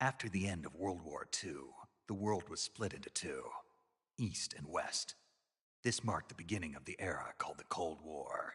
After the end of World War II, the world was split into two, East and West. This marked the beginning of the era called the Cold War.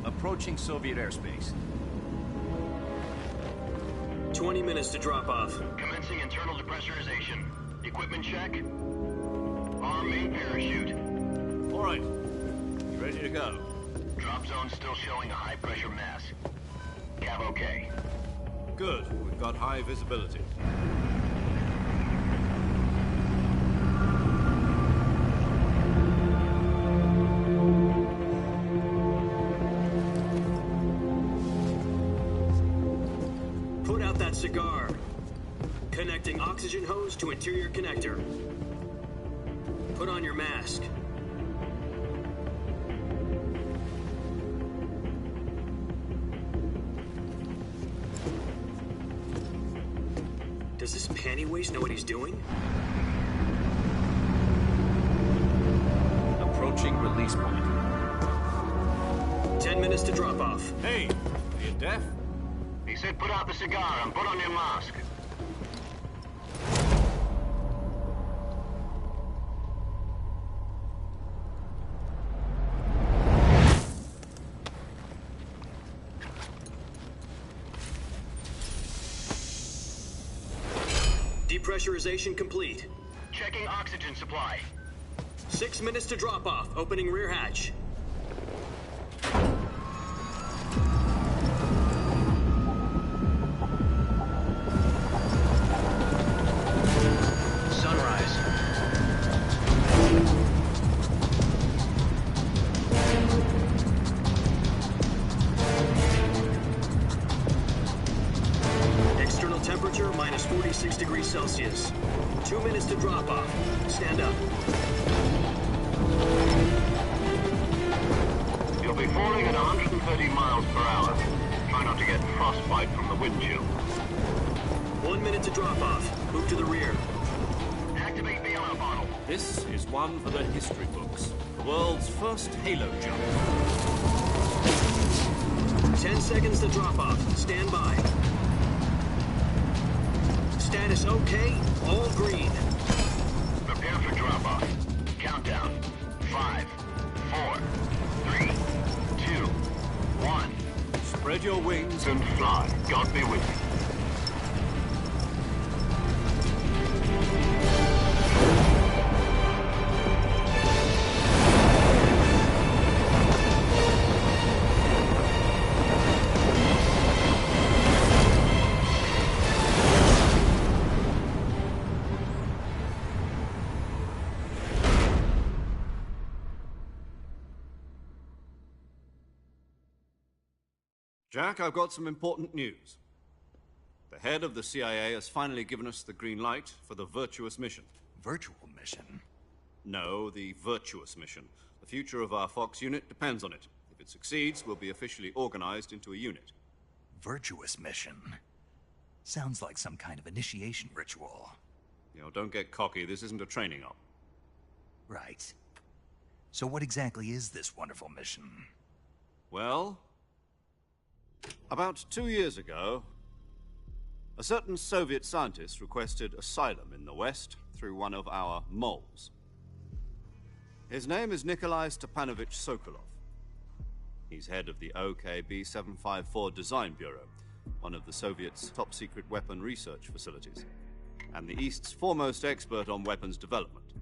Approaching Soviet airspace. 20 minutes to drop off. Commencing internal depressurization. Equipment check. Arm main parachute. All right. You ready to go? Drop zone still showing a high pressure mass. Cav okay. Good. We've got high visibility. Cigar. Connecting oxygen hose to interior connector. Put on your mask. Does this panty waste know what he's doing? Approaching release point. 10 minutes to drop off. Hey, are you deaf? He said put out the cigar and put on your mask. Depressurization complete. Checking oxygen supply. 6 minutes to drop off. Opening rear hatch. Temperature minus 46 degrees Celsius. 2 minutes to drop off. Stand up. You'll be falling at 130 miles per hour. Try not to get frostbite from the wind chill. 1 minute to drop off. Move to the rear. Activate bailout bottle. This is one for the history books. The world's first halo jump. 10 seconds to drop off. Stand by. Status okay, all green. Prepare for drop-off. Countdown. 5, 4, 3, 2, 1. Spread your wings And fly. God be with you. Jack, I've got some important news. The head of the CIA has finally given us the green light for the virtuous mission. Virtual mission? No, the virtuous mission. The future of our Fox unit depends on it. If it succeeds, we'll be officially organized into a unit. Virtuous mission? Sounds like some kind of initiation ritual. You know, don't get cocky. This isn't a training op. Right. So what exactly is this wonderful mission? Well, about 2 years ago, a certain Soviet scientist requested asylum in the West through one of our moles. His name is Nikolai Stepanovich Sokolov. He's head of the OKB 754 Design Bureau, one of the Soviets' top-secret weapon research facilities, and the East's foremost expert on weapons development.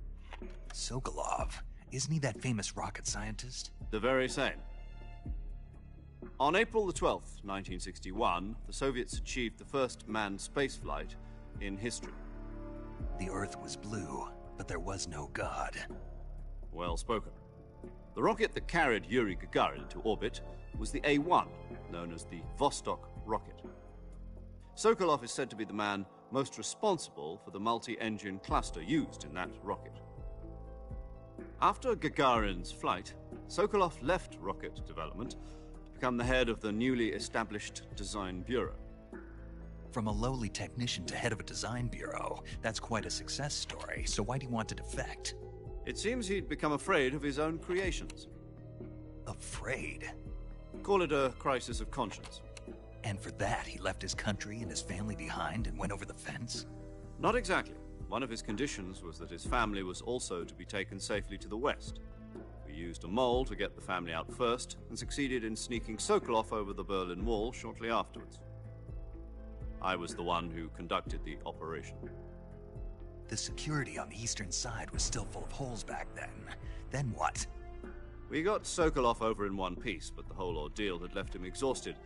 Sokolov? Isn't he that famous rocket scientist? The very same. On April the 12th, 1961, the Soviets achieved the first manned spaceflight in history. The Earth was blue, but there was no God. Well spoken. The rocket that carried Yuri Gagarin into orbit was the A-1, known as the Vostok rocket. Sokolov is said to be the man most responsible for the multi-engine cluster used in that rocket. After Gagarin's flight, Sokolov left rocket development to become the head of the newly established Design Bureau. From a lowly technician to head of a design bureau, that's quite a success story, so why do you want to defect? It seems he'd become afraid of his own creations. Afraid? Call it a crisis of conscience. And for that, he left his country and his family behind and went over the fence? Not exactly. One of his conditions was that his family was also to be taken safely to the west. We used a mole to get the family out first and succeeded in sneaking Sokolov over the Berlin Wall shortly afterwards. I was the one who conducted the operation. The security on the eastern side was still full of holes back then. Then what? We got Sokolov over in one piece, but the whole ordeal had left him exhausted,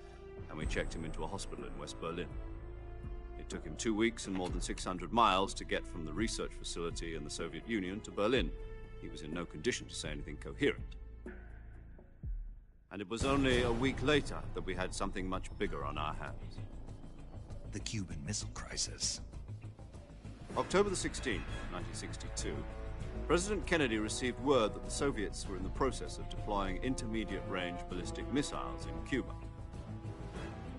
and we checked him into a hospital in West Berlin. It took him 2 weeks and more than 600 miles to get from the research facility in the Soviet Union to Berlin. He was in no condition to say anything coherent. And it was only a week later that we had something much bigger on our hands. The Cuban Missile Crisis. October the 16th, 1962, President Kennedy received word that the Soviets were in the process of deploying intermediate-range ballistic missiles in Cuba.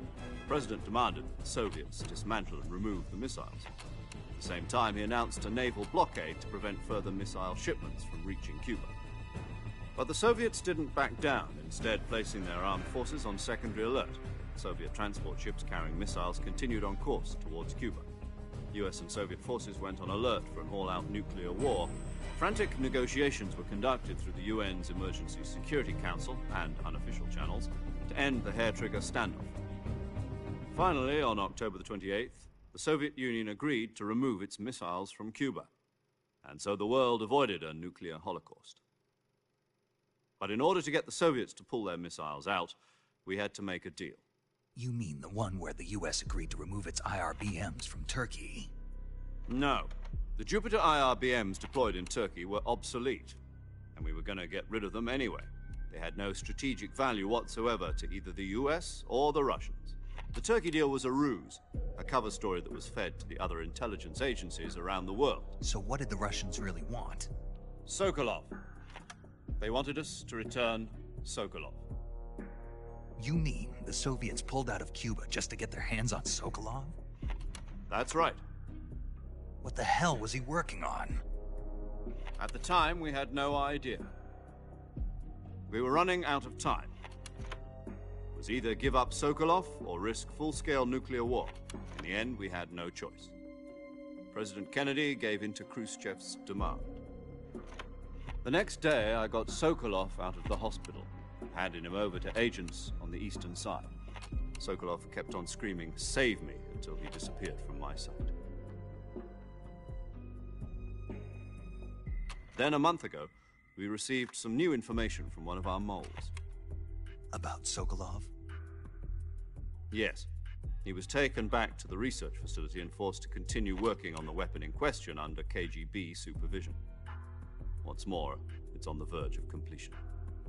The President demanded that the Soviets dismantle and remove the missiles. At the same time, he announced a naval blockade to prevent further missile shipments from reaching Cuba. But the Soviets didn't back down, instead placing their armed forces on secondary alert. Soviet transport ships carrying missiles continued on course towards Cuba. US and Soviet forces went on alert for an all-out nuclear war. Frantic negotiations were conducted through the UN's Emergency Security Council and unofficial channels to end the hair-trigger standoff. Finally, on October the 28th, the Soviet Union agreed to remove its missiles from Cuba, and so the world avoided a nuclear holocaust. But in order to get the Soviets to pull their missiles out, we had to make a deal. You mean the one where the US agreed to remove its IRBMs from Turkey? No. The Jupiter IRBMs deployed in Turkey were obsolete, and we were going to get rid of them anyway. They had no strategic value whatsoever to either the US or the Russians. The Turkey deal was a ruse, a cover story that was fed to the other intelligence agencies around the world. So what did the Russians really want? Sokolov. They wanted us to return Sokolov. You mean the Soviets pulled out of Cuba just to get their hands on Sokolov? That's right. What the hell was he working on? At the time, we had no idea. We were running out of time. It was either give up Sokolov or risk full-scale nuclear war. In the end, we had no choice. President Kennedy gave in to Khrushchev's demand. The next day, I got Sokolov out of the hospital, handing him over to agents on the eastern side. Sokolov kept on screaming, "Save me," until he disappeared from my sight. Then, a month ago, we received some new information from one of our moles. About Sokolov? Yes. He was taken back to the research facility and forced to continue working on the weapon in question under KGB supervision. What's more, it's on the verge of completion.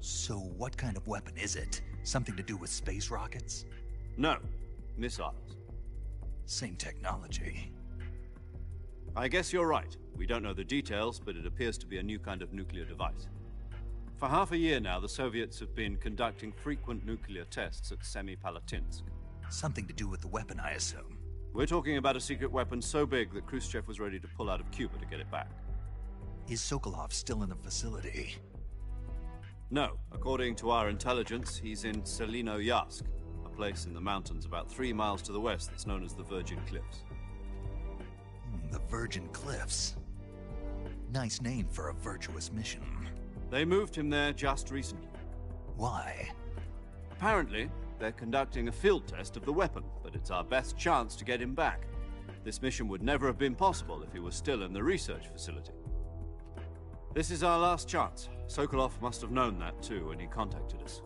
So what kind of weapon is it? Something to do with space rockets? No, missiles. Same technology. I guess you're right. We don't know the details, but it appears to be a new kind of nuclear device. For half a year now, the Soviets have been conducting frequent nuclear tests at Semipalatinsk. Something to do with the weapon, I assume. We're talking about a secret weapon so big that Khrushchev was ready to pull out of Cuba to get it back. Is Sokolov still in the facility? No. According to our intelligence, he's in Selino-Yarsk, a place in the mountains about 3 miles to the west that's known as the Virgin Cliffs. The Virgin Cliffs. Nice name for a virtuous mission. They moved him there just recently. Why? Apparently, they're conducting a field test of the weapon, but it's our best chance to get him back. This mission would never have been possible if he was still in the research facility. This is our last chance. Sokolov must have known that too when he contacted us.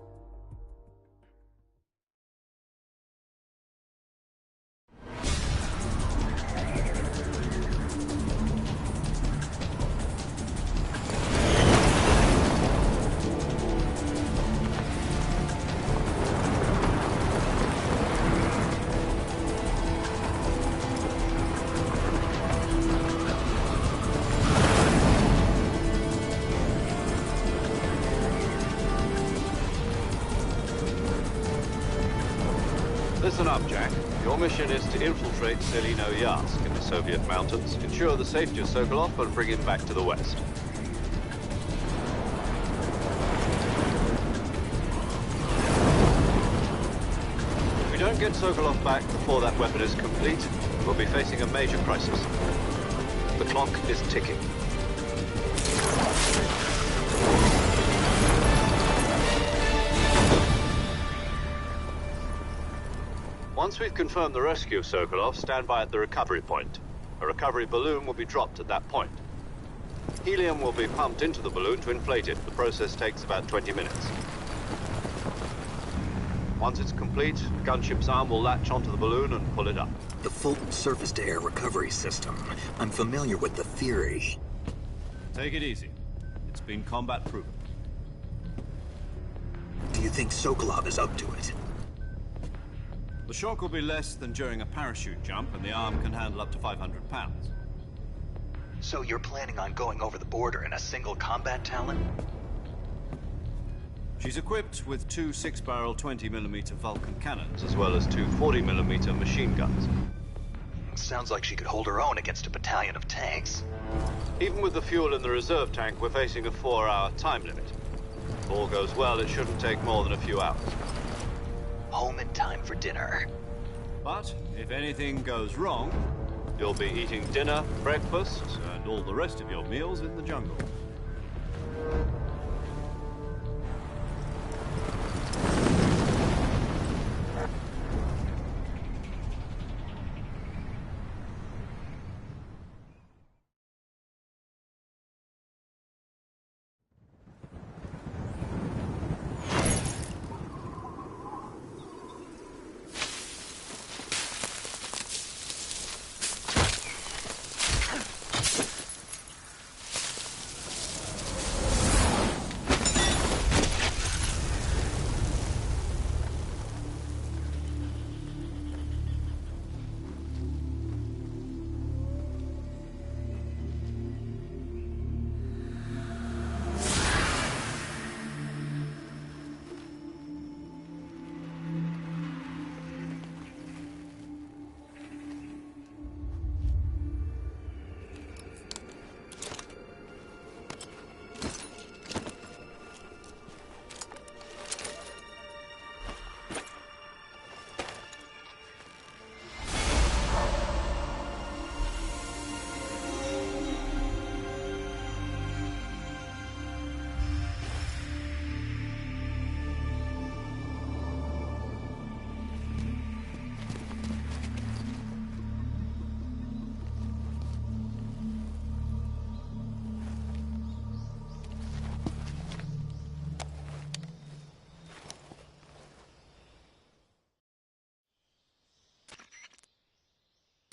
Listen up, Jack. Your mission is to infiltrate Selino-Yarsk in the Soviet mountains, ensure the safety of Sokolov, and bring him back to the west. If we don't get Sokolov back before that weapon is complete, we'll be facing a major crisis. The clock is ticking. Once we've confirmed the rescue of Sokolov, stand by at the recovery point. A recovery balloon will be dropped at that point. Helium will be pumped into the balloon to inflate it. The process takes about 20 minutes. Once it's complete, the gunship's arm will latch onto the balloon and pull it up. The Fulton surface-to-air recovery system. I'm familiar with the theory. Take it easy. It's been combat-proven. Do you think Sokolov is up to it? The shock will be less than during a parachute jump, and the arm can handle up to 500 pounds. So you're planning on going over the border in a single combat Talon? She's equipped with two 6-barrel 20mm Vulcan cannons, as well as two 40mm machine guns. Sounds like she could hold her own against a battalion of tanks. Even with the fuel in the reserve tank, we're facing a 4-hour time limit. If all goes well, it shouldn't take more than a few hours. Home in time for dinner. But if anything goes wrong, you'll be eating dinner, breakfast, and all the rest of your meals in the jungle.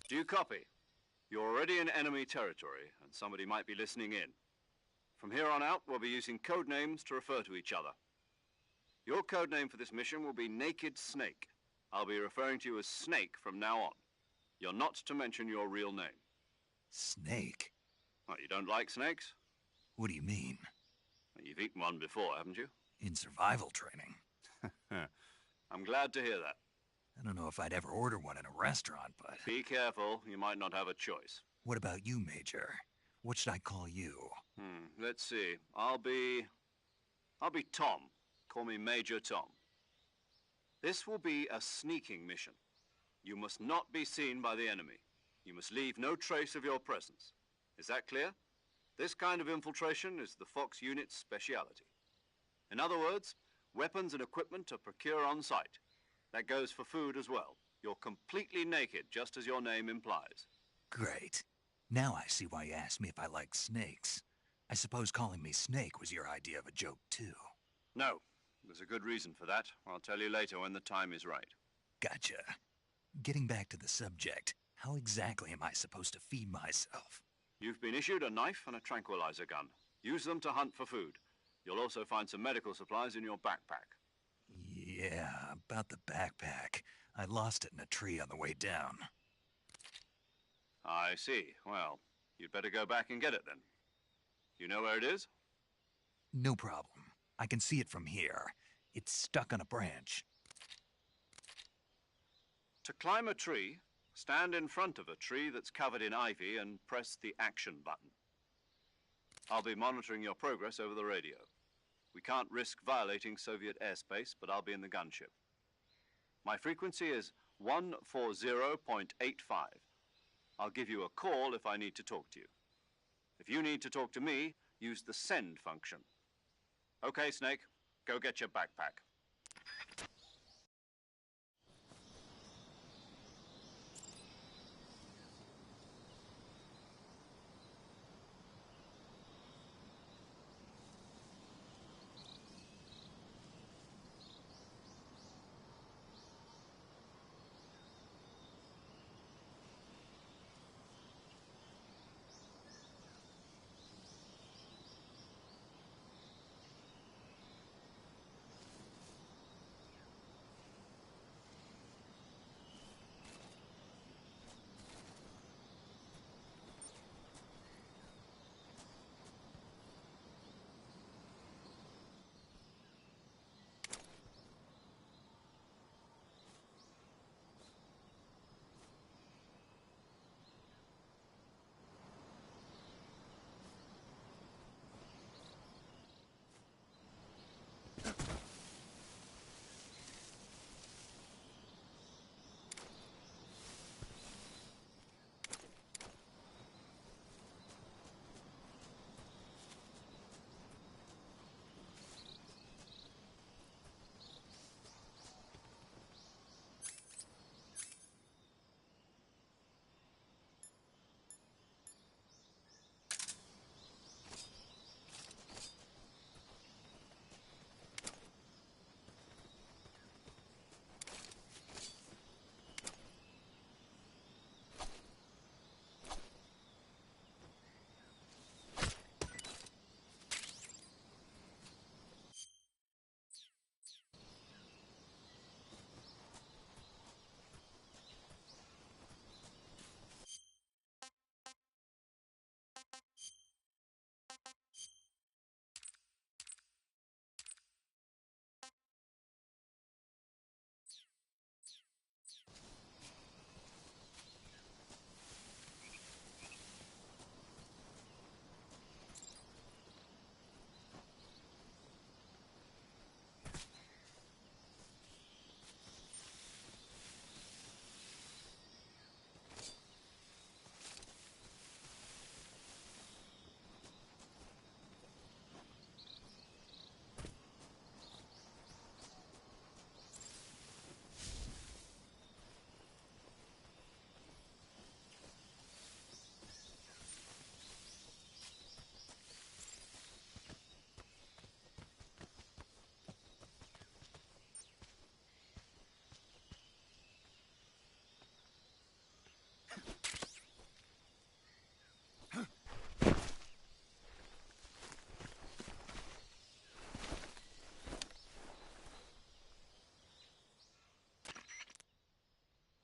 Do you copy? You're already in enemy territory, and somebody might be listening in. From here on out, we'll be using code names to refer to each other. Your code name for this mission will be Naked Snake. I'll be referring to you as Snake from now on. You're not to mention your real name. Snake? What, you don't like snakes? What do you mean? Well, you've eaten one before, haven't you? In survival training. I'm glad to hear that. I don't know if I'd ever order one in a restaurant, but... Be careful, you might not have a choice. What about you, Major? What should I call you? Let's see. I'll be Tom. Call me Major Tom. This will be a sneaking mission. You must not be seen by the enemy. You must leave no trace of your presence. Is that clear? This kind of infiltration is the Fox unit's speciality. In other words, weapons and equipment are procured on site. That goes for food as well. You're completely naked, just as your name implies. Great. Now I see why you asked me if I like snakes. I suppose calling me Snake was your idea of a joke, too. No. There's a good reason for that. I'll tell you later when the time is right. Gotcha. Getting back to the subject, how exactly am I supposed to feed myself? You've been issued a knife and a tranquilizer gun. Use them to hunt for food. You'll also find some medical supplies in your backpack. Yeah, about the backpack. I lost it in a tree on the way down. I see. Well, you'd better go back and get it then. You know where it is? No problem. I can see it from here. It's stuck on a branch. To climb a tree, stand in front of a tree that's covered in ivy and press the action button. I'll be monitoring your progress over the radio. We can't risk violating Soviet airspace, but I'll be in the gunship. My frequency is 140.85. I'll give you a call if I need to talk to you. If you need to talk to me, use the send function. Okay, Snake, go get your backpack.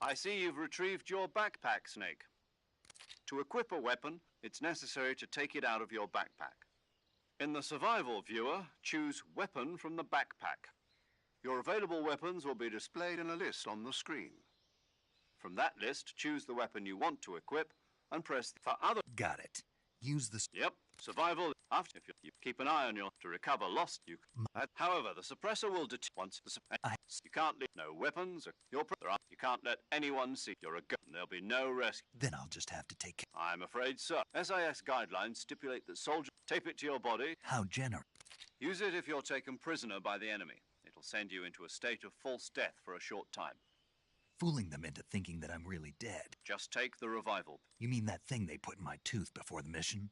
I see you've retrieved your backpack, Snake. To equip a weapon, it's necessary to take it out of your backpack. In the survival viewer, choose Weapon from the backpack. Your available weapons will be displayed in a list on the screen. From that list, choose the weapon you want to equip and press for other... Got it. Use the... Yep, survival. After, if you keep an eye on your... To recover lost, you... However, the suppressor will once the... You can't leave no weapons. You can't let anyone see you're a gun. There'll be no rescue. Then I'll just have to take... I'm afraid so. SIS guidelines stipulate that soldiers tape it to your body. How generous. Use it if you're taken prisoner by the enemy. It'll send you into a state of false death for a short time. Fooling them into thinking that I'm really dead. Just take the revival. You mean that thing they put in my tooth before the mission?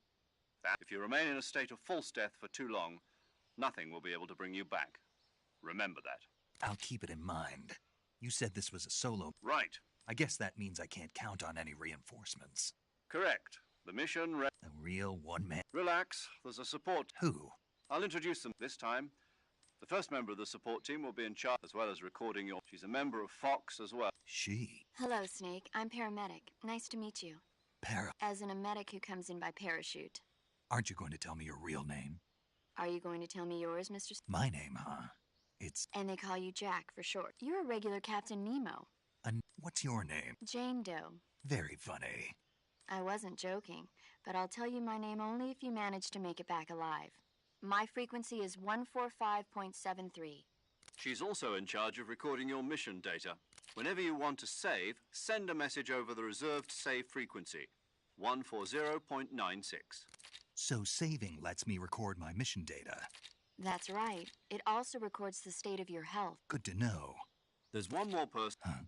If you remain in a state of false death for too long, nothing will be able to bring you back. Remember that. I'll keep it in mind. You said this was a solo... Right. I guess that means I can't count on any reinforcements. Correct. The mission... A real one-man... Relax. There's a support... Who? I'll introduce them this time. The first member of the support team will be in charge as well as recording your... She's a member of Fox as well. She? Hello, Snake. I'm paramedic. Nice to meet you. As in a medic who comes in by parachute. Aren't you going to tell me your real name? Are you going to tell me yours, Mr. My name, huh? It's... And they call you Jack for short. You're a regular Captain Nemo. What's your name? Jane Doe. Very funny. I wasn't joking, but I'll tell you my name only if you manage to make it back alive. My frequency is 145.73. She's also in charge of recording your mission data. Whenever you want to save, send a message over the reserved save frequency, 140.96. So saving lets me record my mission data. That's right. It also records the state of your health. Good to know. There's one more person. Huh?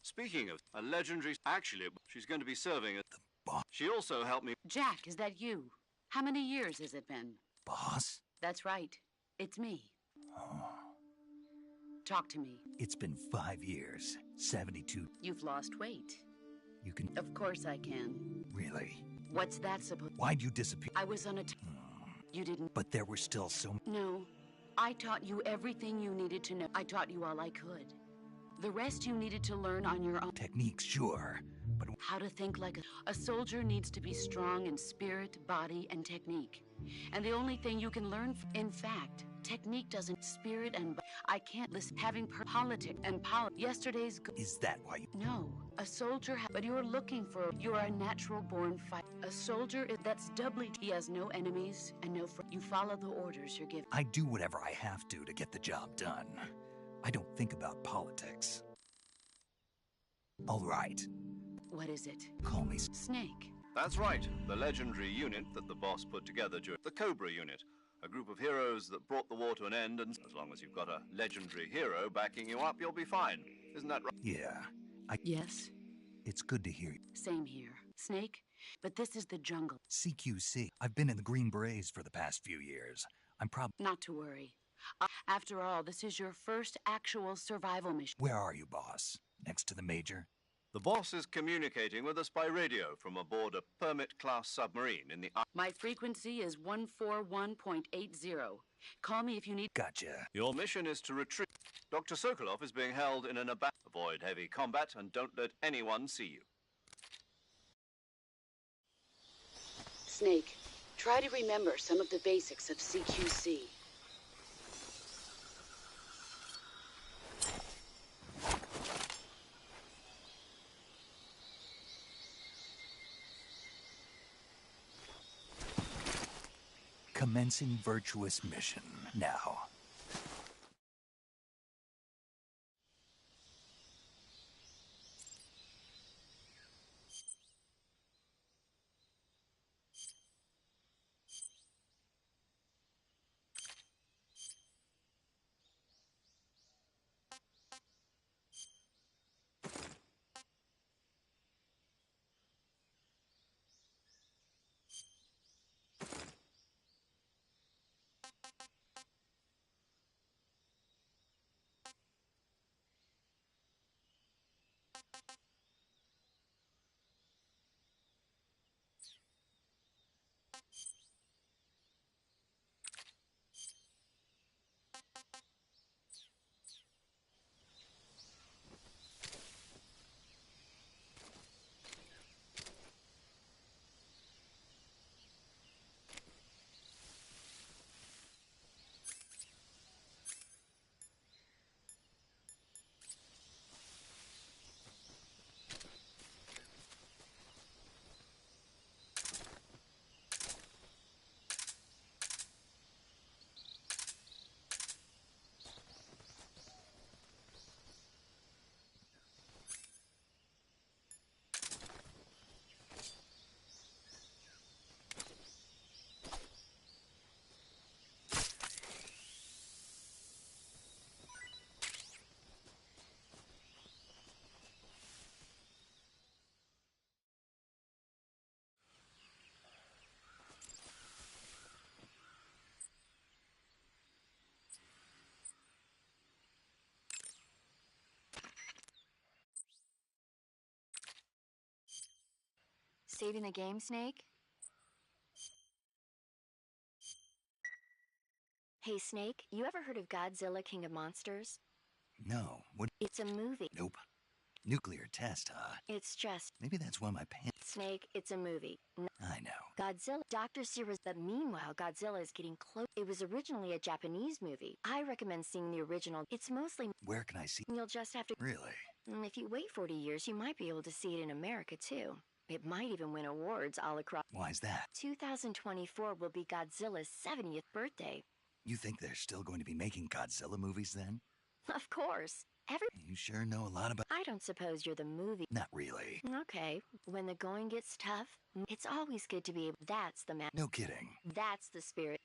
Speaking of a legendary... Actually, she's going to be serving as... The boss? She also helped me... Jack, is that you? How many years has it been? Boss? That's right. It's me. Oh. Talk to me. It's been 5 years. 72. You've lost weight. You can... Of course I can. Really? What's that supposed... Why'd you disappear? I was on a... You didn't... But there were still so... No. I taught you everything you needed to know. I taught you all I could. The rest you needed to learn on your own. Techniques, sure. But... How to think like a soldier needs to be strong in spirit, body, and technique. And the only thing you can learn... In fact, technique doesn't... Spirit and... I can't listen... Having politics and yesterday's... Is that why you... No. A soldier... But you're looking for... You're a natural-born fighter. A soldier... That's doubly... He has no enemies and no... You follow the orders you're given. I do whatever I have to get the job done. I don't think about politics. All right. What is it? Call me... Snake. That's right. The legendary unit that the boss put together during... The Cobra unit. A group of heroes that brought the war to an end, and as long as you've got a legendary hero backing you up, you'll be fine. Isn't that right? Yeah. Yes? It's good to hear you. Same here. Snake, but this is the jungle. CQC. I've been in the Green Berets for the past few years. I'm Not to worry. After all, this is your first actual survival mission. Where are you, boss? Next to the Major? The boss is communicating with us by radio from aboard a Permit-class submarine in the... My frequency is 141.80. Call me if you need... Gotcha. Your mission is to retreat. Dr. Sokolov is being held in an Avoid heavy combat and don't let anyone see you. Snake, try to remember some of the basics of CQC. Commencing virtuous mission now. Saving the game, Snake? Hey, Snake, you ever heard of Godzilla, King of Monsters? No. What? It's a movie. Nope. Nuclear test, huh? It's just... Maybe that's why my pants... Snake, it's a movie. I know. Godzilla. Dr. Sears. But meanwhile, Godzilla is getting close. It was originally a Japanese movie. I recommend seeing the original. It's mostly... Where can I see... You'll just have to... Really? If you wait 40 years, you might be able to see it in America, too. It might even win awards all across. Why's that? 2024 will be Godzilla's 70th birthday. You think they're still going to be making Godzilla movies then? Of course. You sure know a lot about... I don't suppose you're the movie. Not really. Okay. When the going gets tough, it's always good to be able... That's the No kidding. That's the spirit.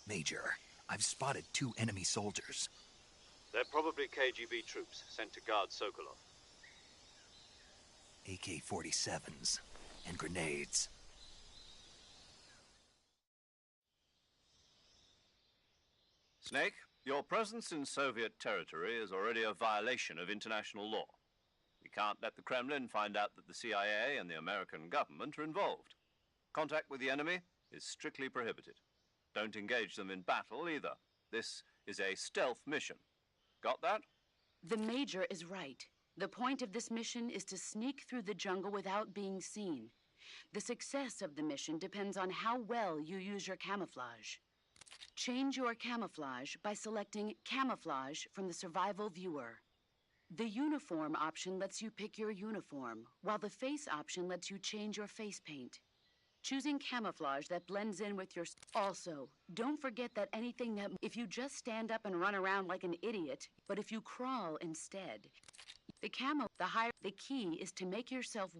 Major, I've spotted 2 enemy soldiers. They're probably KGB troops sent to guard Sokolov. AK-47s and grenades. Snake, your presence in Soviet territory is already a violation of international law. We can't let the Kremlin find out that the CIA and the American government are involved. Contact with the enemy is strictly prohibited. Don't engage them in battle either. This is a stealth mission. Got that? The Major is right. The point of this mission is to sneak through the jungle without being seen. The success of the mission depends on how well you use your camouflage. Change your camouflage by selecting Camouflage from the Survival Viewer. The Uniform option lets you pick your uniform, while the Face option lets you change your face paint. Choosing camouflage that blends in with your... Also, don't forget that anything that... If you just stand up and run around like an idiot, but if you crawl instead, the key is to make yourself...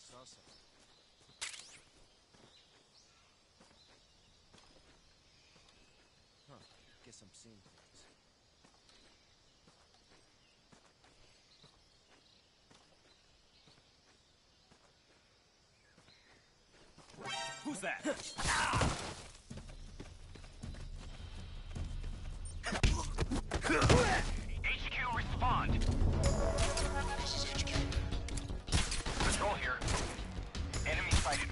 saw something. Huh. Guess I'm seeing things. Who's that? HQ, respond! This is HQ. Patrol here. Enemy sighted.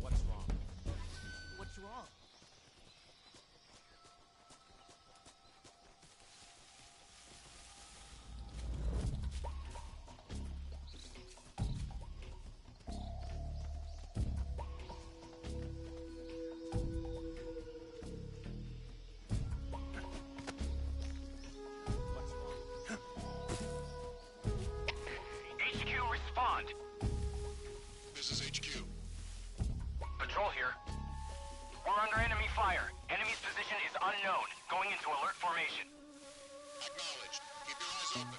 What's wrong? What's wrong? What's wrong? HQ, respond! This is HQ. Patrol here. We're under enemy fire. Enemy's position is unknown. Going into alert formation. Acknowledged. Keep your eyes open.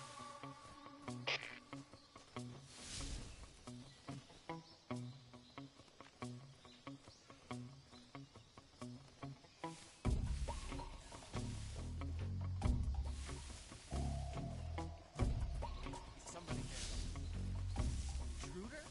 Somebody there. Intruder?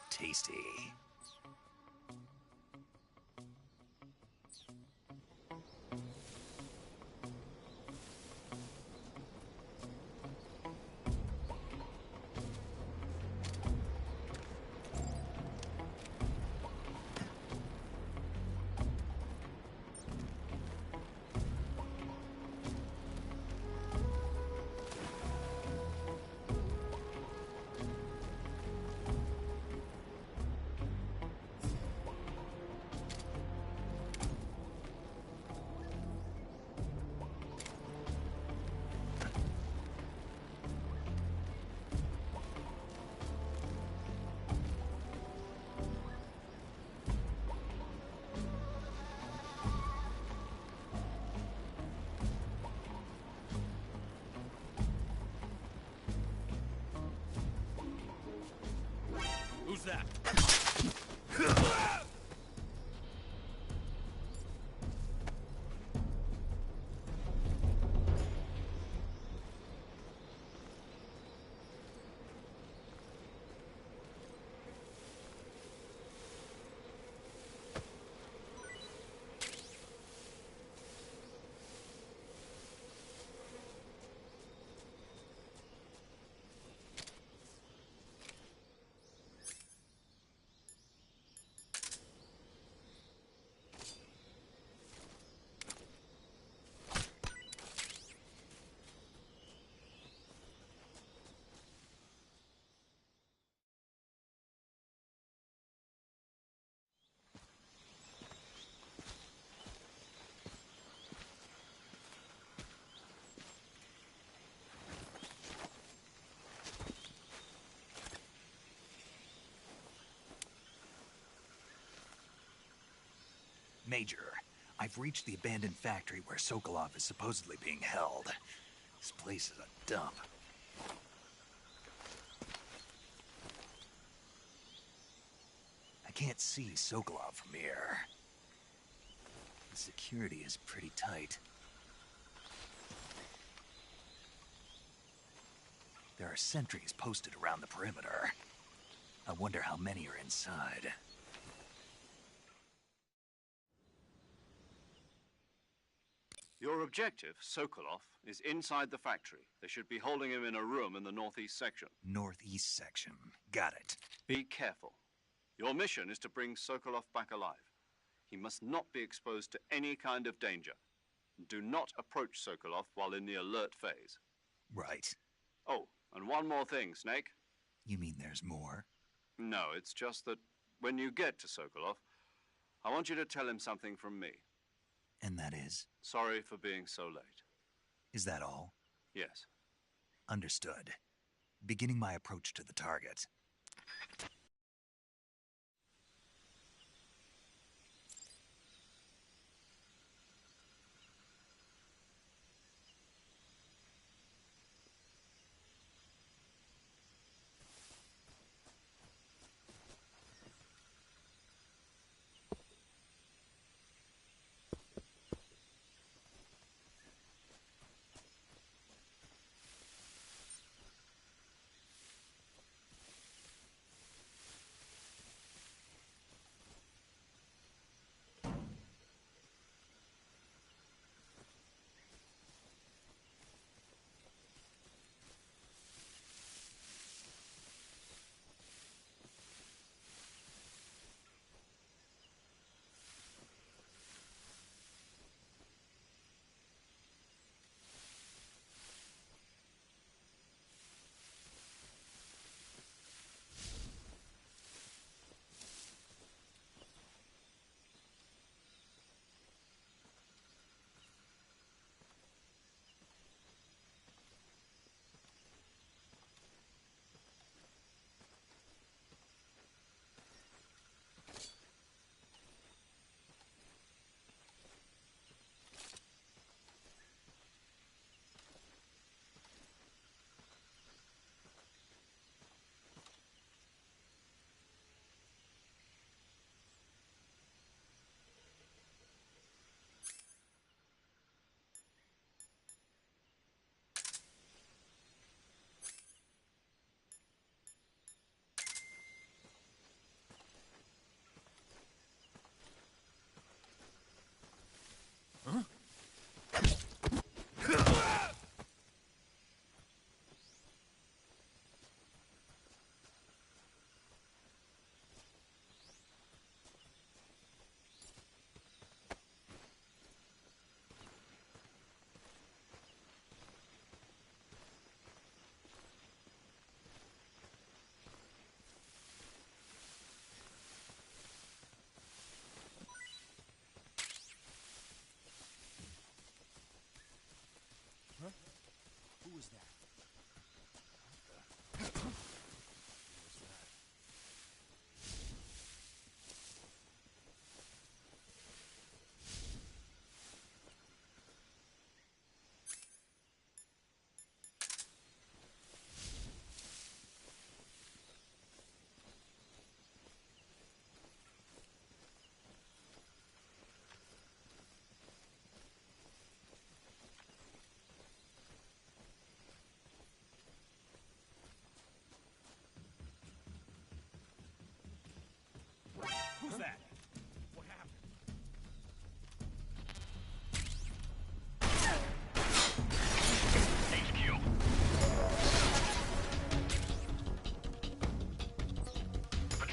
Tasty. Who's that? Major, I've reached the abandoned factory where Sokolov is supposedly being held. This place is a dump. I can't see Sokolov from here. The security is pretty tight. There are sentries posted around the perimeter. I wonder how many are inside. Your objective, Sokolov, is inside the factory. They should be holding him in a room in the northeast section. Northeast section. Got it. Be careful. Your mission is to bring Sokolov back alive. He must not be exposed to any kind of danger. Do not approach Sokolov while in the alert phase. Right. Oh, and one more thing, Snake. You mean there's more? No, it's just that when you get to Sokolov, I want you to tell him something from me. And that is? Sorry for being so late. Is that all? Yes. Understood. Beginning my approach to the target.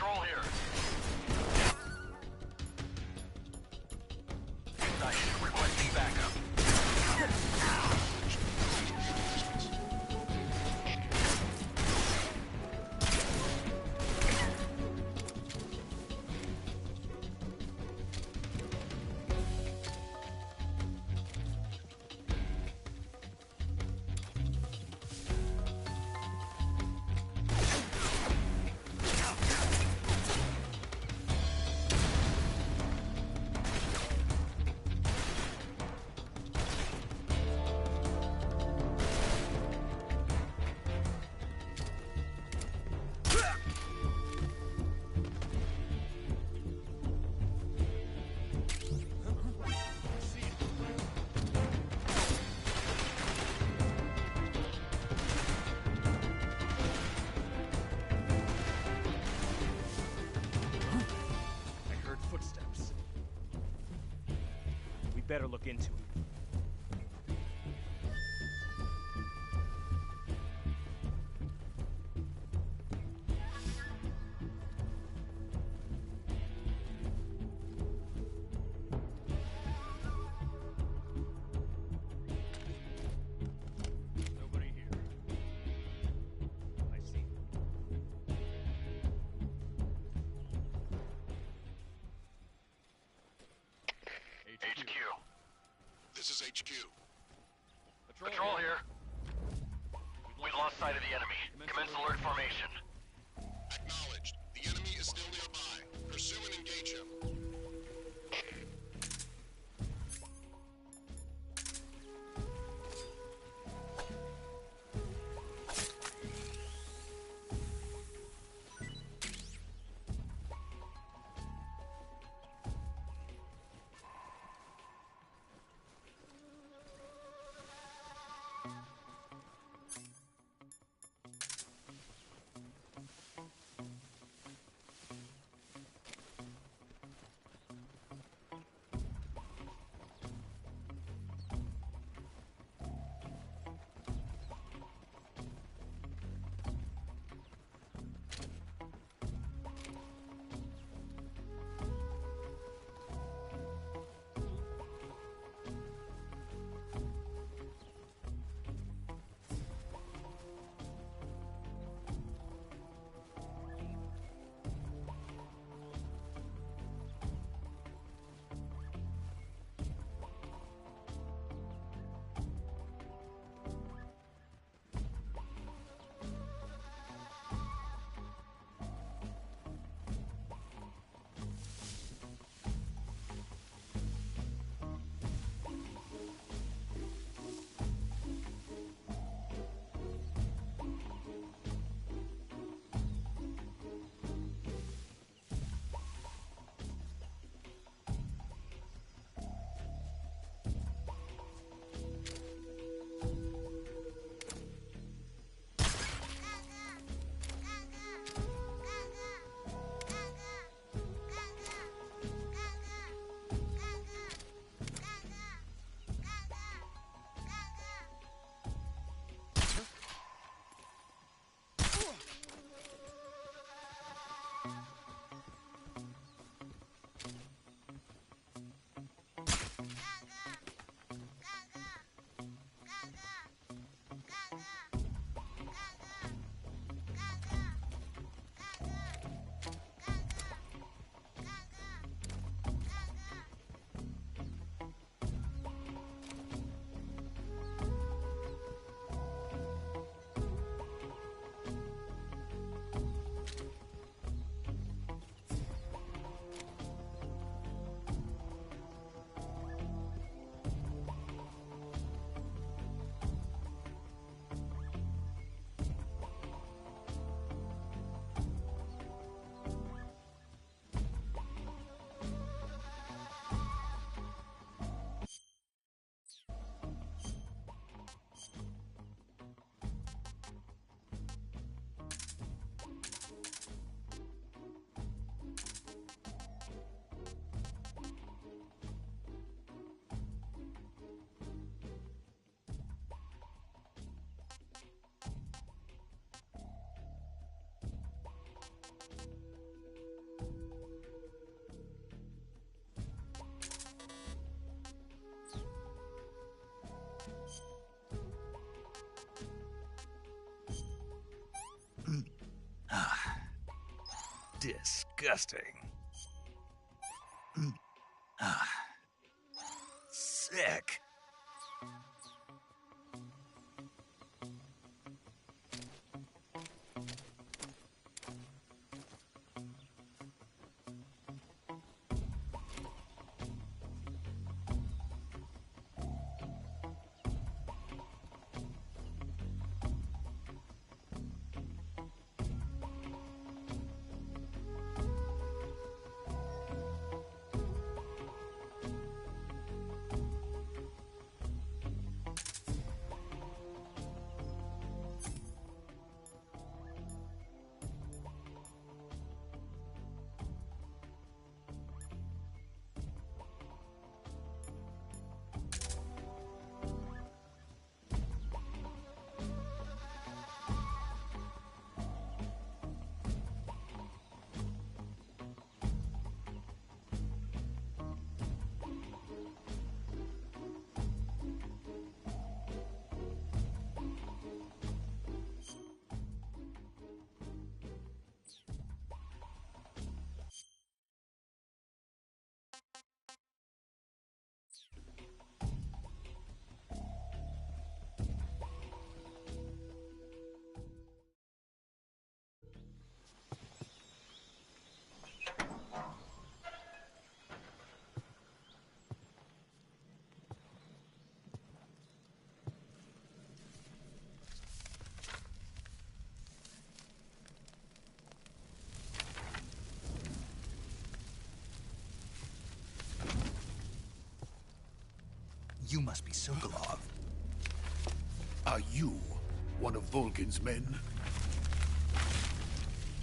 Patrol here. Sighted. Requesting backup. Better look into it. Nobody here. I see. HQ. This is HQ. Patrol here. We've lost sight of the enemy. Commence alert formation. Acknowledged. The enemy is still nearby. Pursue and engage him. Disgusting. Sick. You must be Sokolov. Are you one of Volgin's men?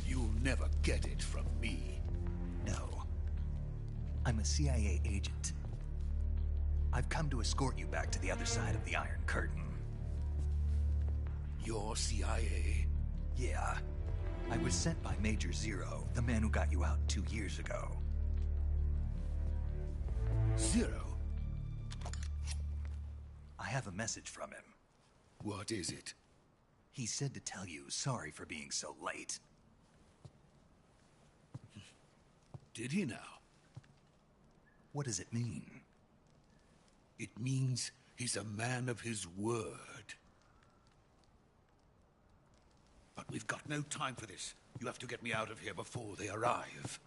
You'll never get it from me. No. I'm a CIA agent. I've come to escort you back to the other side of the Iron Curtain. You're CIA? Yeah. I was sent by Major Zero, the man who got you out 2 years ago. Zero? I have a message from him. What is it? He said to tell you sorry for being so late. Did he now? What does it mean? It means he's a man of his word. But we've got no time for this. You have to get me out of here before they arrive.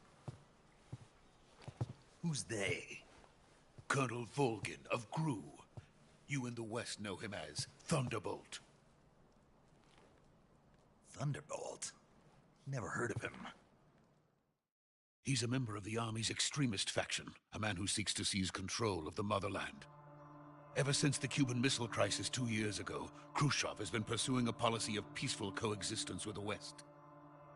Who's they? Colonel Volgin of GRU. You in the West know him as Thunderbolt. Thunderbolt? Never heard of him. He's a member of the Army's extremist faction, a man who seeks to seize control of the motherland. Ever since the Cuban Missile Crisis 2 years ago, Khrushchev has been pursuing a policy of peaceful coexistence with the West.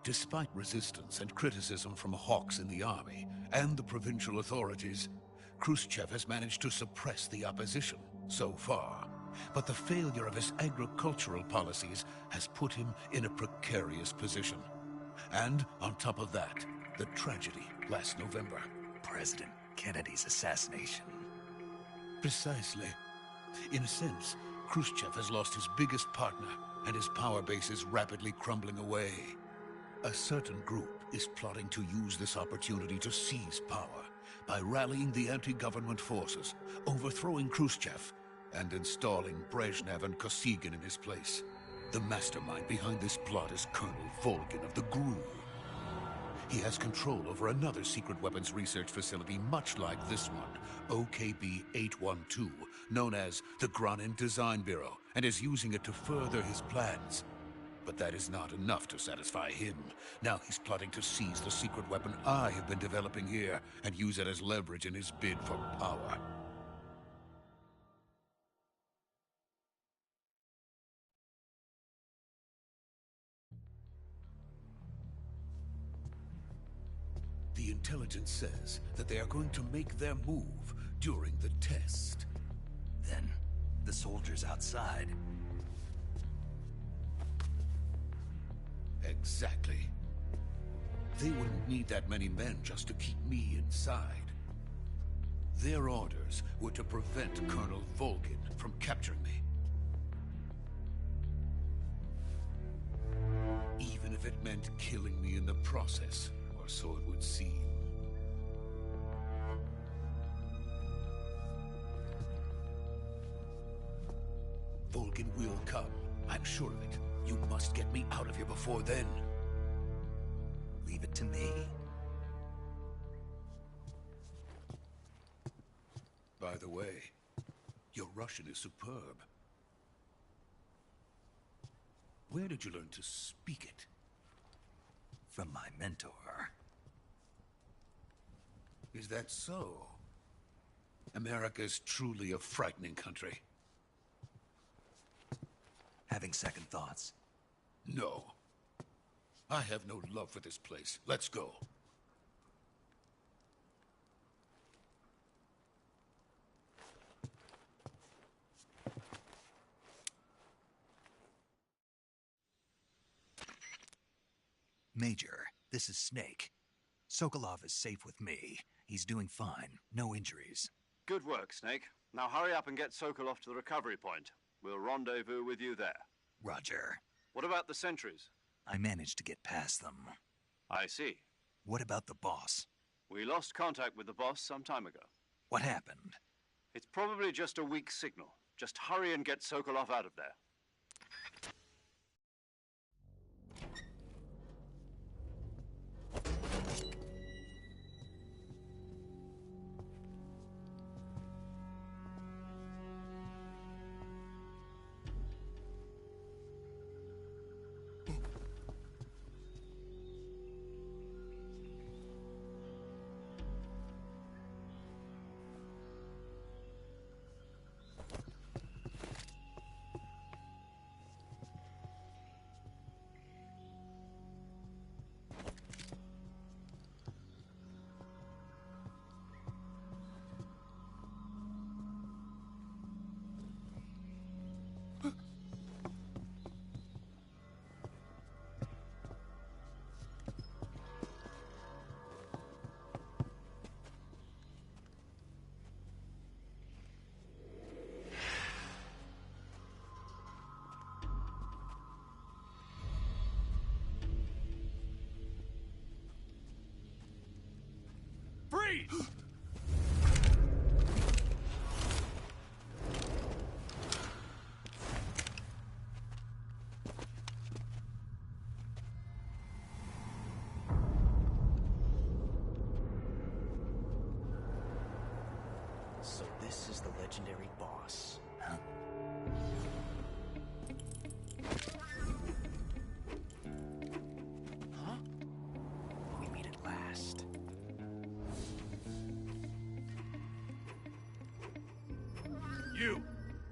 Despite resistance and criticism from hawks in the Army and the provincial authorities, Khrushchev has managed to suppress the opposition so far. But the failure of his agricultural policies has put him in a precarious position. And on top of that, the tragedy last November. President Kennedy's assassination. Precisely. In a sense, Khrushchev has lost his biggest partner, and his power base is rapidly crumbling away. A certain group is plotting to use this opportunity to seize power by rallying the anti-government forces, overthrowing Khrushchev, and installing Brezhnev and Kosygin in his place. The mastermind behind this plot is Colonel Volgin of the GRU. He has control over another secret weapons research facility much like this one, OKB-812, known as the Granin Design Bureau, and is using it to further his plans. But that is not enough to satisfy him. Now he's plotting to seize the secret weapon I have been developing here and use it as leverage in his bid for power. The intelligence says that they are going to make their move during the test. Then, the soldiers outside. Exactly. They wouldn't need that many men just to keep me inside. Their orders were to prevent Colonel Volgin from capturing me. Even if it meant killing me in the process, or or so it would seem. Vulcan will come. I'm sure of it. You must get me out of here before then. Leave it to me. By the way, your Russian is superb. Where did you learn to speak it? From my mentor. Is that so? America's truly a frightening country. Having second thoughts? No. I have no love for this place. Let's go. Major, this is Snake. Sokolov is safe with me. He's doing fine. No injuries. Good work, Snake. Now hurry up and get Sokolov to the recovery point. We'll rendezvous with you there. Roger. What about the sentries? I managed to get past them. I see. What about the boss? We lost contact with the boss some time ago. What happened? It's probably just a weak signal. Just hurry and get Sokolov out of there. Freeze! So this is the legendary boss. Huh? Huh? We meet at last.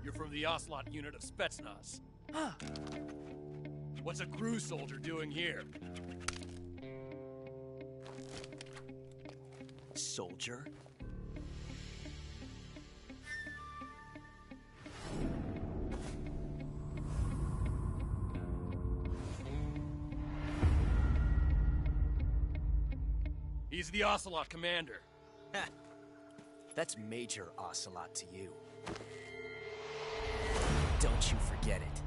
You're from the Ocelot unit of Spetsnaz. Huh. What's a crew soldier doing here? Soldier? He's the Ocelot commander. Ha! That's Major Ocelot to you. Don't you forget it.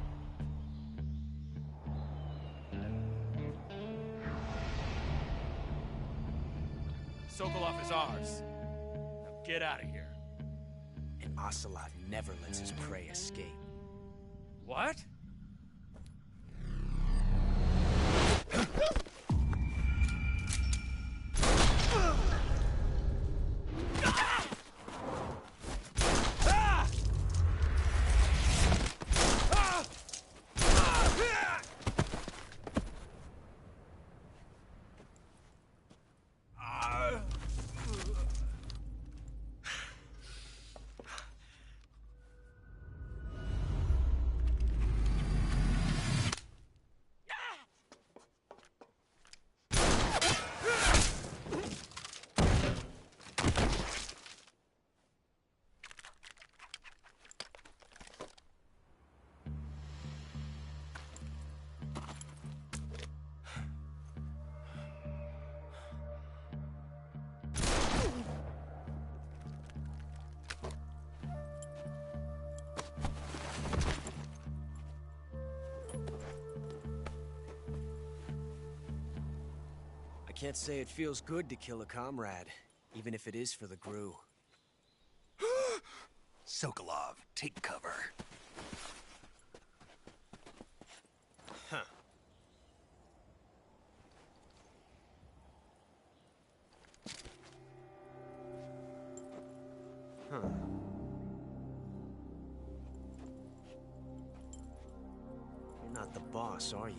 Sokolov is ours. Now get out of here. And Ocelot never lets his prey escape. What? can't say it feels good to kill a comrade, even if it is for the Gru. Sokolov, take cover. Huh. Huh. You're not the boss, are you?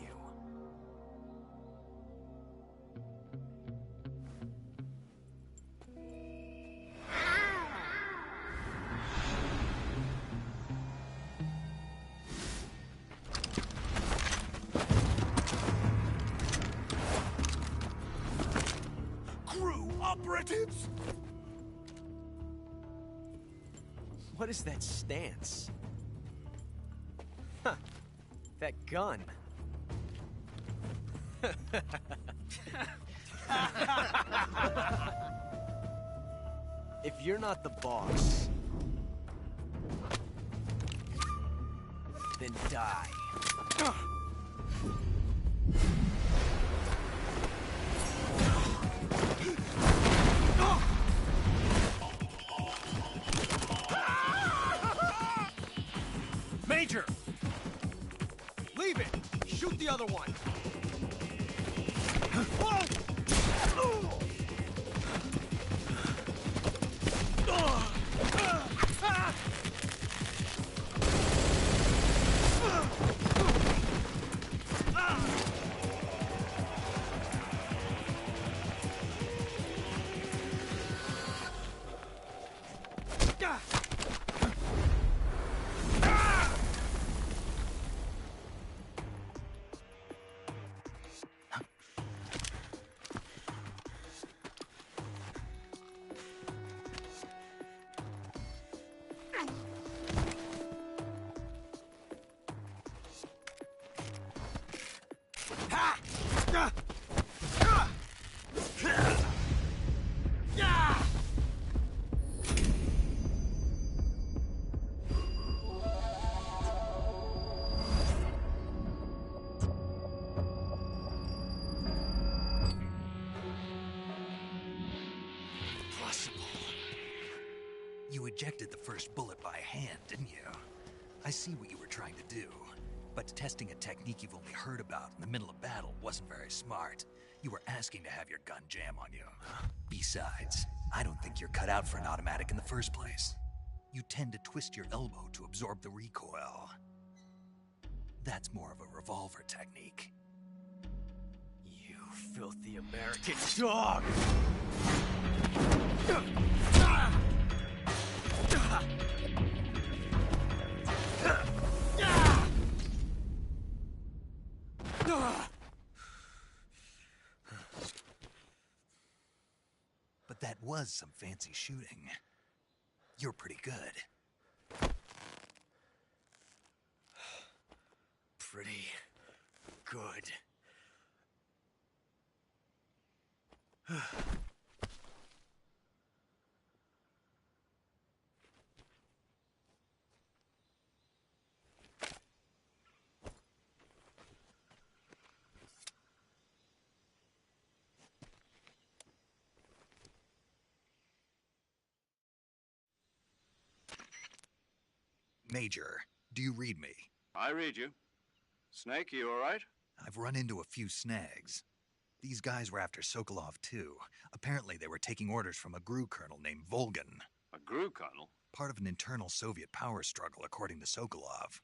Crew operatives! What is that stance? Huh. That gun. If you're not the boss, then die. Major! Leave it! Shoot the other one! You ejected the first bullet by hand, didn't you? I see what you were trying to do. But testing a technique you've only heard about in the middle of battle wasn't very smart. You were asking to have your gun jam on you. Besides, I don't think you're cut out for an automatic in the first place. You tend to twist your elbow to absorb the recoil. That's more of a revolver technique. You filthy American dog! But that was some fancy shooting. You're pretty good. Pretty good. Major, do you read me? I read you. Snake, you all right? I've run into a few snags. These guys were after Sokolov too. Apparently they were taking orders from a GRU colonel named Volgan. A GRU colonel? Part of an internal Soviet power struggle, according to Sokolov.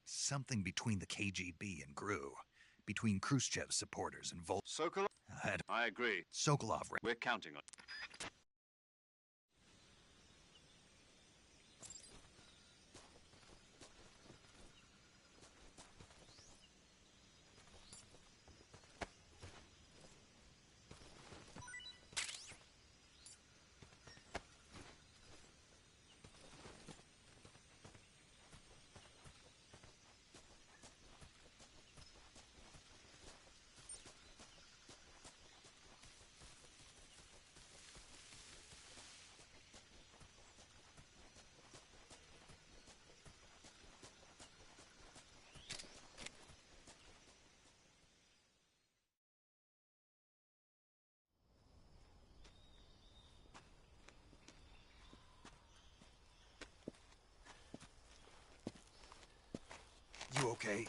Something between the KGB and GRU. Between Khrushchev's supporters and Sokolov? I agree. Sokolov... We're counting on it. okay?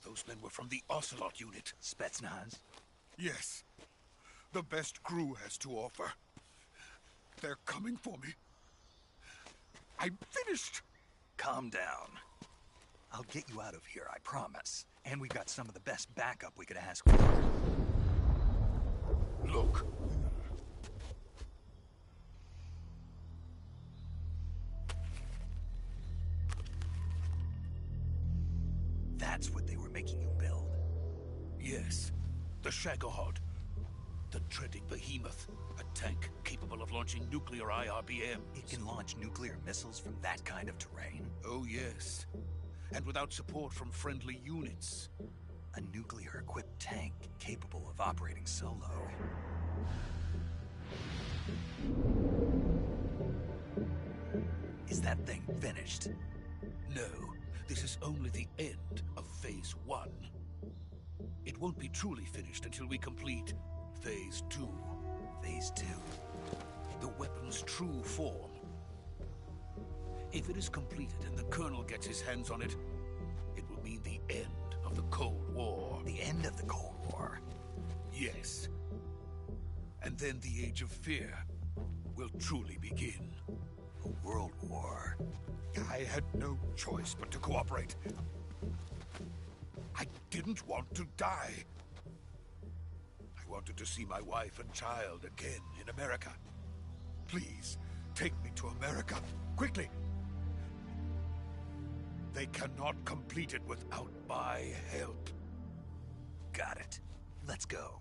Those men were from the Ocelot unit. Spetsnaz? Yes. The best crew has to offer. They're coming for me. I'm finished. Calm down. I'll get you out of here, I promise. And we've got some of the best backup we could ask for. Look. That's what they were making you build? Yes. The Shagohod. The dreaded behemoth. A tank capable of launching nuclear IRBMs. It can launch nuclear missiles from that kind of terrain? Oh, yes. And without support from friendly units. A nuclear-equipped tank capable of operating solo. Is that thing finished? No. This is only the end of Phase 1. It won't be truly finished until we complete Phase 2. Phase 2? The weapon's true form. If it is completed and the Colonel gets his hands on it, it will mean the end of the Cold War. The end of the Cold War? Yes. And then the Age of Fear will truly begin. A world war? I had no choice but to cooperate. I didn't want to die. I wanted to see my wife and child again in America. Please, take me to America, quickly. They cannot complete it without my help. Got it. Let's go.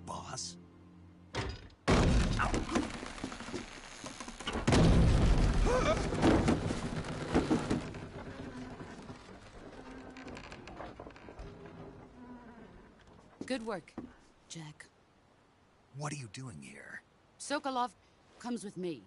Boss? Good work, Jack. What are you doing here? Sokolov comes with me.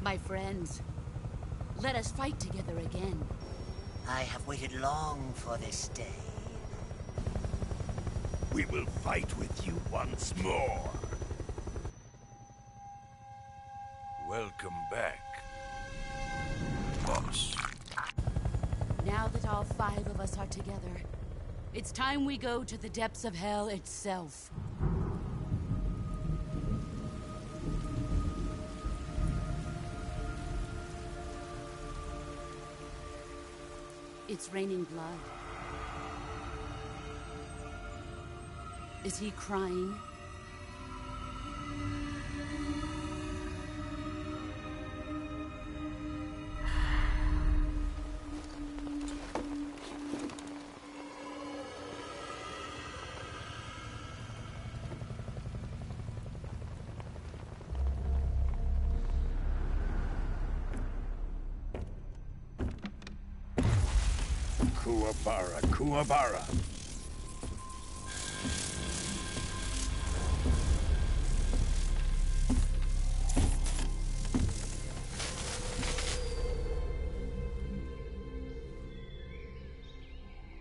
My friends, let us fight together again. I have waited long for this day. We will fight with you once more. Welcome back, boss. Now that all 5 of us are together, it's time we go to the depths of hell itself. It's raining blood. Is he crying? Kuwabara, Kuwabara.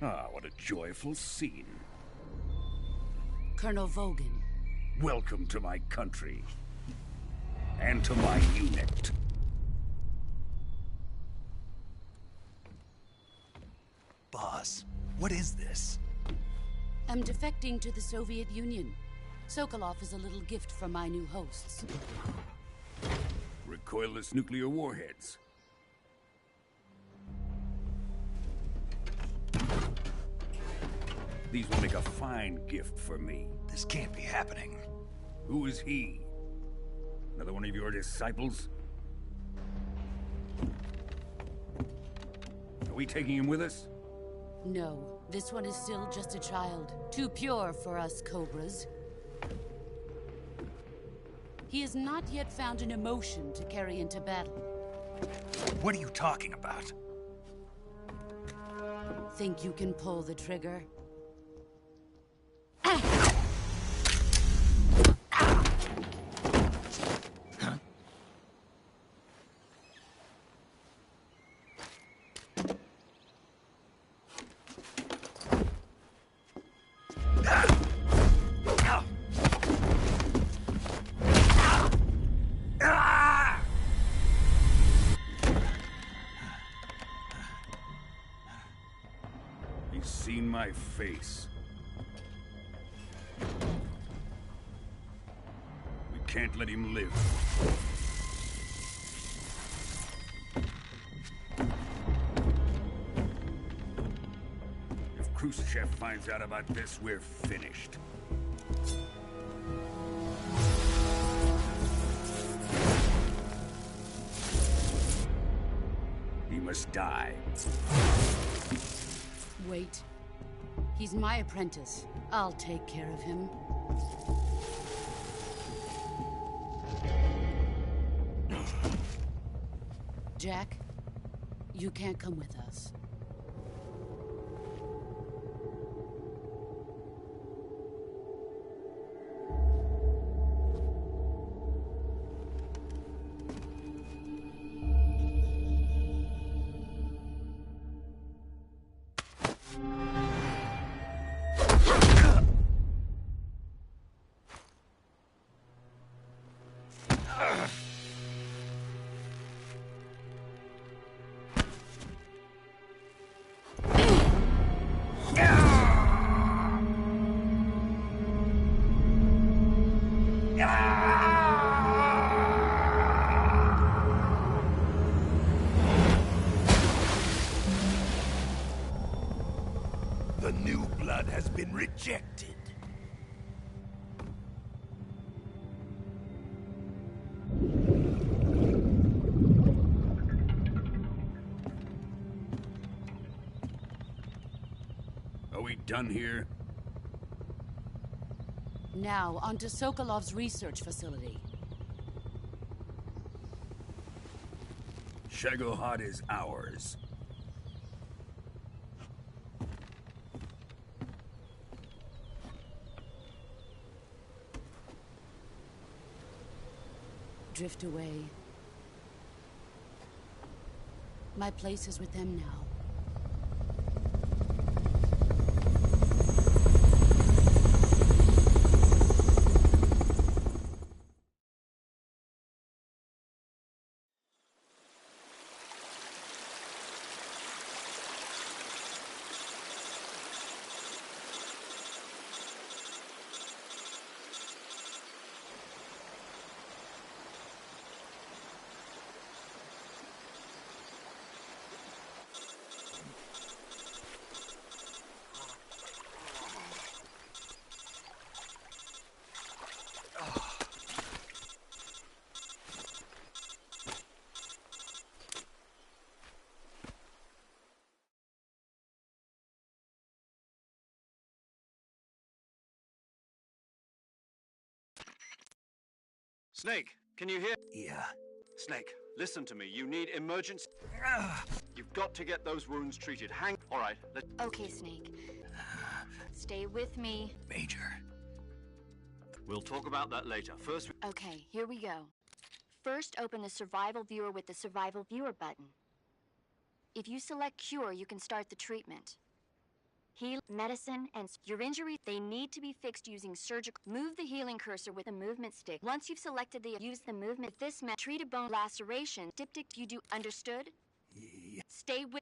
Ah, what a joyful scene. Colonel Vogan. Welcome to my country. And to my unit. Boss, what is this? I'm defecting to the Soviet Union. Sokolov is a little gift from my new hosts. Recoilless nuclear warheads. These will make a fine gift for me. This can't be happening. Who is he? Another one of your disciples? Are we taking him with us? No, this one is still just a child. Too pure for us Cobras. He has not yet found an emotion to carry into battle. What are you talking about? Think you can pull the trigger? He's seen my face. We can't let him live. If Khrushchev finds out about this, we're finished. He must die. Wait. He's my apprentice. I'll take care of him. Jack, you can't come with us. The new blood has been rejected. Are we done here? Now, onto Sokolov's research facility. Shagohod is ours. Drift away. My place is with them now. Snake, can you hear? Yeah. Snake, listen to me. You need emergency... You've got to get those wounds treated. All right, Okay, Snake. Stay with me. Major. We'll talk about that later. First... Okay, here we go. First, open the Survival Viewer with the Survival Viewer button. If you select Cure, you can start the treatment. Heal, medicine, and your injury, they need to be fixed using surgical. Move the healing cursor with the movement stick. Once you've selected use the movement. If this treat a bone laceration, diptych, you do, understood? Yeah. Stay with...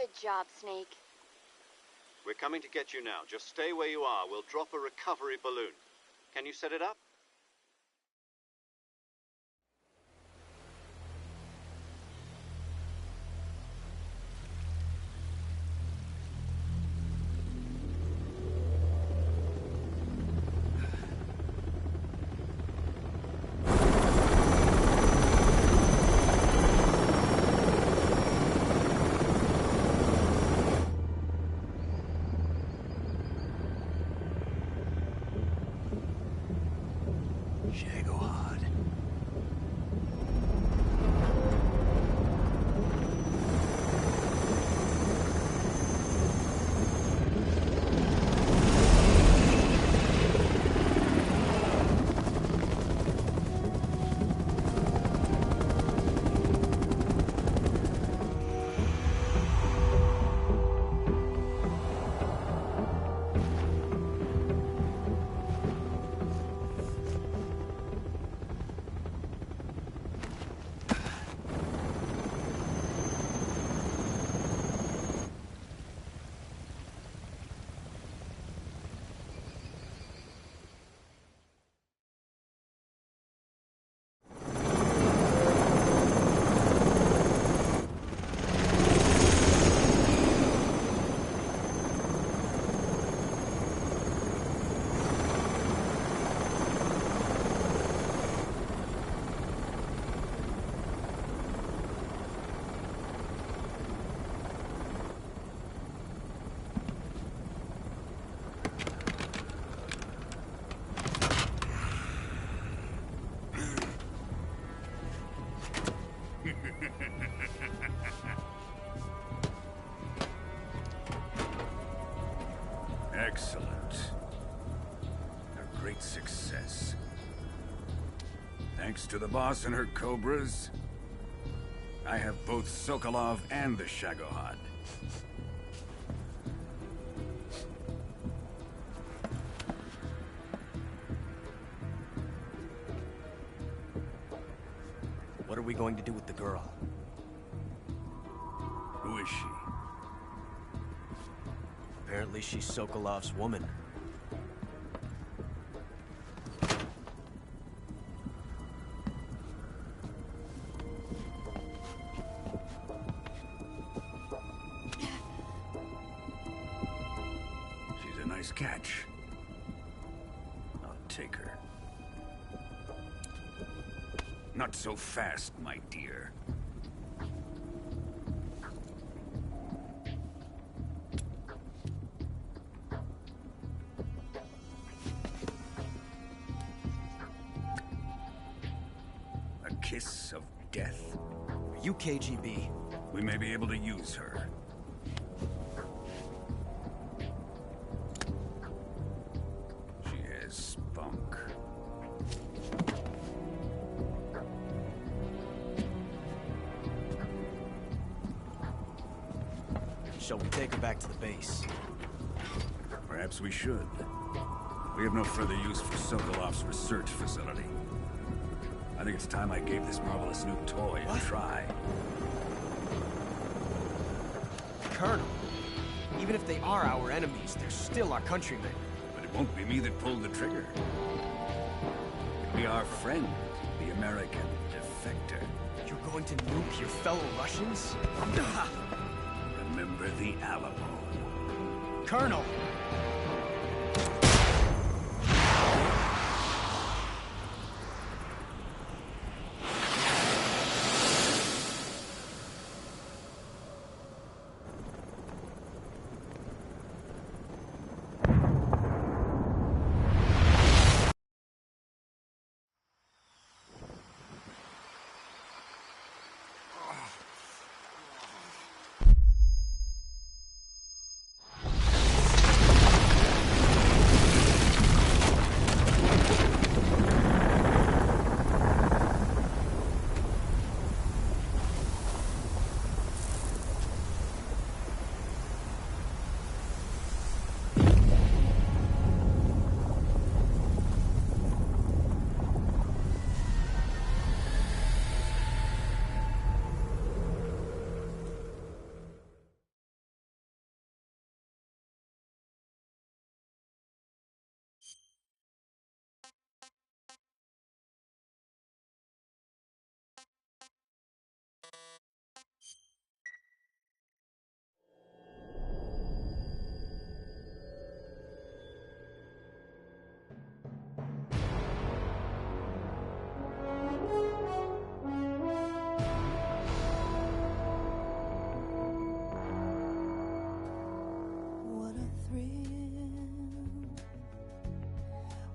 Good job, Snake. We're coming to get you now. Just stay where you are. We'll drop a recovery balloon. Can you set it up? Excellent. A great success. Thanks to the boss and her cobras, I have both Sokolov and the Shagohod. What are we going to do with the girl? Who is she? Apparently she's Sokolov's woman. She's a nice catch. I'll take her. Not so fast, my dear. A kiss of death? Are you KGB? We may be able to use her. She has spunk. Shall we take her back to the base? Perhaps we should. We have no further use for Sokolov's research facility. I think it's time I gave this marvelous new toy a try. Colonel, even if they are our enemies, they're still our countrymen. But it won't be me that pulled the trigger. It'll be our friend, the American defector. You're going to nuke your fellow Russians? Remember the Alamo. Colonel!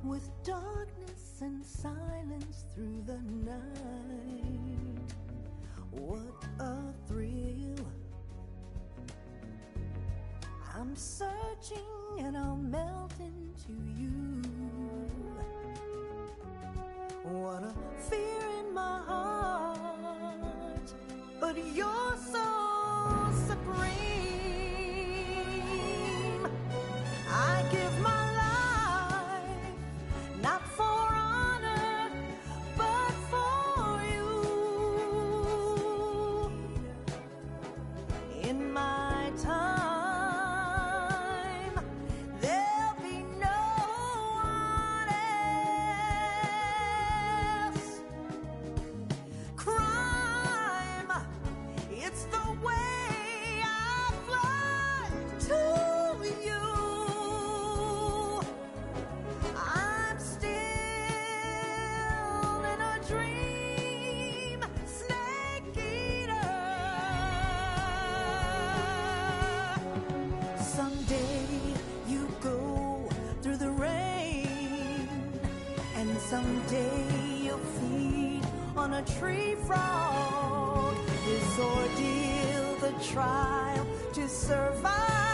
With darkness and silence through the night, what a thrill. I'm searching and I'll melt into you. What a fear in my heart, but you're so supreme. I give my not for honor, but for you. In my time, there'll be no one else. Crime, it's the way I fly to you. I'm still in a dream, snake eater. Someday you go through the rain, and someday you'll feed on a tree frog. This ordeal, the trial to survive.